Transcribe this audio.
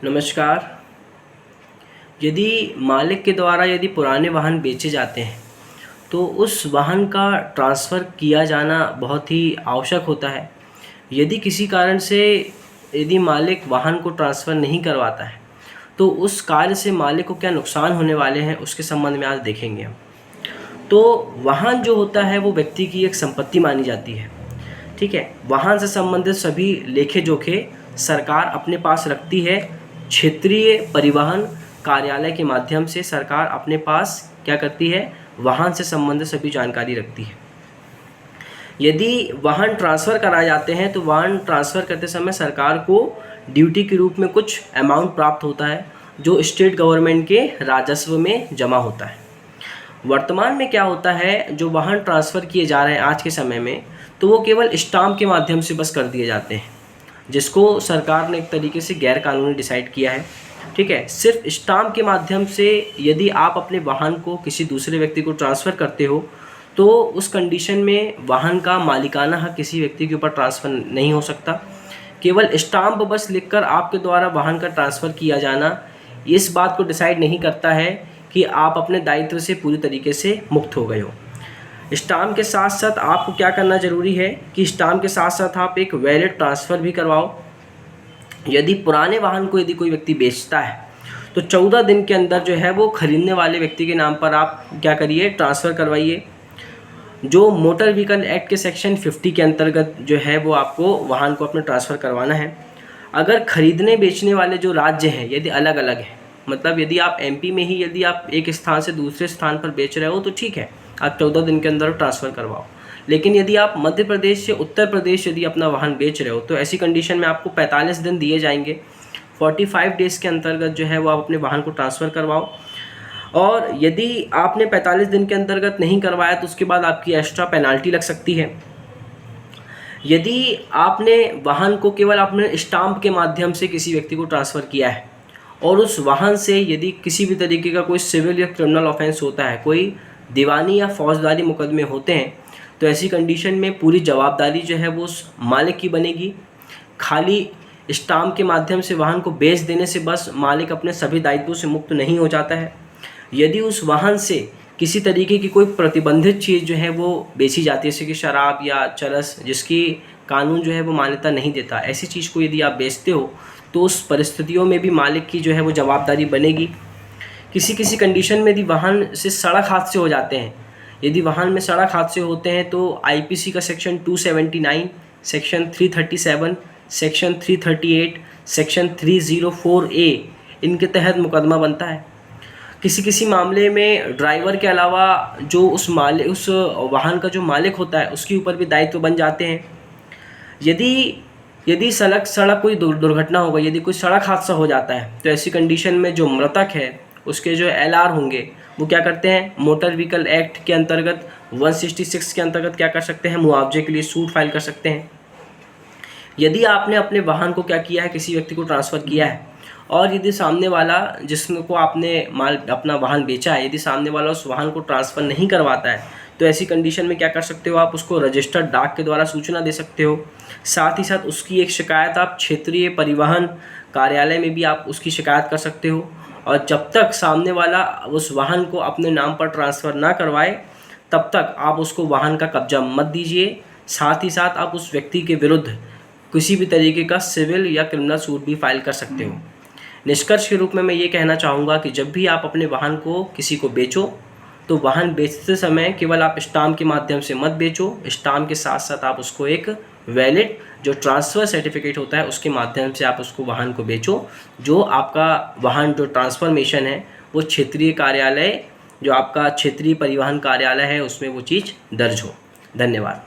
नमस्कार। यदि मालिक के द्वारा यदि पुराने वाहन बेचे जाते हैं तो उस वाहन का ट्रांसफ़र किया जाना बहुत ही आवश्यक होता है। यदि किसी कारण से यदि मालिक वाहन को ट्रांसफ़र नहीं करवाता है तो उस कार्य से मालिक को क्या नुकसान होने वाले हैं उसके संबंध में आज देखेंगे हम। तो वाहन जो होता है वो व्यक्ति की एक संपत्ति मानी जाती है, ठीक है। वाहन से संबंधित सभी लेखे जोखे सरकार अपने पास रखती है। क्षेत्रीय परिवहन कार्यालय के माध्यम से सरकार अपने पास क्या करती है, वाहन से संबंधित सभी जानकारी रखती है। यदि वाहन ट्रांसफ़र कराए जाते हैं तो वाहन ट्रांसफ़र करते समय सरकार को ड्यूटी के रूप में कुछ अमाउंट प्राप्त होता है जो स्टेट गवर्नमेंट के राजस्व में जमा होता है। वर्तमान में क्या होता है, जो वाहन ट्रांसफ़र किए जा रहे हैं आज के समय में, तो वो केवल स्टाम्प के माध्यम से बस कर दिए जाते हैं, जिसको सरकार ने एक तरीके से गैर कानूनी डिसाइड किया है, ठीक है। सिर्फ स्टाम्प के माध्यम से यदि आप अपने वाहन को किसी दूसरे व्यक्ति को ट्रांसफ़र करते हो तो उस कंडीशन में वाहन का मालिकाना हक किसी व्यक्ति के ऊपर ट्रांसफ़र नहीं हो सकता। केवल स्टाम्प बस लिखकर आपके द्वारा वाहन का ट्रांसफ़र किया जाना इस बात को डिसाइड नहीं करता है कि आप अपने दायित्व से पूरी तरीके से मुक्त हो गए हो। स्टाम्प के साथ साथ आपको क्या करना ज़रूरी है कि स्टाम्प के साथ साथ आप एक वैलिड ट्रांसफ़र भी करवाओ। यदि पुराने वाहन को यदि कोई व्यक्ति बेचता है तो 14 दिन के अंदर जो है वो खरीदने वाले व्यक्ति के नाम पर आप क्या करिए, ट्रांसफ़र करवाइए। जो मोटर व्हीकल एक्ट के सेक्शन 50 के अंतर्गत जो है वो आपको वाहन को अपने ट्रांसफ़र करवाना है। अगर खरीदने बेचने वाले जो राज्य हैं यदि अलग अलग हैं, मतलब यदि आप एमपी में ही यदि आप एक स्थान से दूसरे स्थान पर बेच रहे हो तो ठीक है, आप 14 दिन के अंदर ट्रांसफ़र करवाओ। लेकिन यदि आप मध्य प्रदेश से उत्तर प्रदेश यदि अपना वाहन बेच रहे हो तो ऐसी कंडीशन में आपको 45 दिन दिए जाएंगे। 45 डेज़ के अंतर्गत जो है वो आप अपने वाहन को ट्रांसफ़र करवाओ। और यदि आपने 45 दिन के अंतर्गत नहीं करवाया तो उसके बाद आपकी एक्स्ट्रा पेनाल्टी लग सकती है। यदि आपने वाहन को केवल आपने स्टाम्प के माध्यम से किसी व्यक्ति को ट्रांसफ़र किया है और उस वाहन से यदि किसी भी तरीके का कोई सिविल या क्रिमिनल ऑफेंस होता है, कोई दीवानी या फौजदारी मुकदमे होते हैं, तो ऐसी कंडीशन में पूरी जवाबदारी जो है वो उस मालिक की बनेगी। खाली स्टाम्प के माध्यम से वाहन को बेच देने से बस मालिक अपने सभी दायित्वों से मुक्त नहीं हो जाता है। यदि उस वाहन से किसी तरीके की कोई प्रतिबंधित चीज़ जो है वो बेची जाती है, जैसे कि शराब या चरस, जिसकी कानून जो है वो मान्यता नहीं देता, ऐसी चीज़ को यदि आप बेचते हो तो उस परिस्थितियों में भी मालिक की जो है वो जवाबदारी बनेगी। किसी कंडीशन में यदि वाहन से सड़क हादसे हो जाते हैं, यदि वाहन में सड़क हादसे होते हैं तो आईपीसी का section 279, section 337, section 338, section 304A इनके तहत मुकदमा बनता है। किसी मामले में ड्राइवर के अलावा जो उस वाहन का जो मालिक होता है उसके ऊपर भी दायित्व बन जाते हैं। यदि सड़क कोई दुर्घटना हो गई, यदि कोई सड़क हादसा हो जाता है तो ऐसी कंडीशन में जो मृतक है उसके जो एलआर होंगे वो क्या करते हैं, मोटर व्हीकल एक्ट के अंतर्गत 166 के अंतर्गत क्या कर सकते हैं, मुआवजे के लिए सूट फाइल कर सकते हैं। यदि आपने अपने वाहन को क्या किया है, किसी व्यक्ति को ट्रांसफ़र किया है और यदि सामने वाला जिसको आपने अपना वाहन बेचा है, यदि सामने वाला उस वाहन को ट्रांसफ़र नहीं करवाता है तो ऐसी कंडीशन में क्या कर सकते हो, आप उसको रजिस्टर्ड डाक के द्वारा सूचना दे सकते हो। साथ ही साथ उसकी एक शिकायत आप क्षेत्रीय परिवहन कार्यालय में भी आप उसकी शिकायत कर सकते हो। और जब तक सामने वाला उस वाहन को अपने नाम पर ट्रांसफ़र ना करवाए तब तक आप उसको वाहन का कब्जा मत दीजिए। साथ ही साथ आप उस व्यक्ति के विरुद्ध किसी भी तरीके का सिविल या क्रिमिनल सूट भी फाइल कर सकते हो। निष्कर्ष के रूप में मैं ये कहना चाहूँगा कि जब भी आप अपने वाहन को किसी को बेचो तो वाहन बेचते समय केवल आप स्टाम्प के माध्यम से मत बेचो। स्टाम्प के साथ साथ आप उसको एक वैलिड जो ट्रांसफ़र सर्टिफिकेट होता है उसके माध्यम से आप उसको वाहन को बेचो। जो आपका वाहन जो ट्रांसफॉर्मेशन है वो क्षेत्रीय कार्यालय, जो आपका क्षेत्रीय परिवहन कार्यालय है, उसमें वो चीज़ दर्ज हो। धन्यवाद।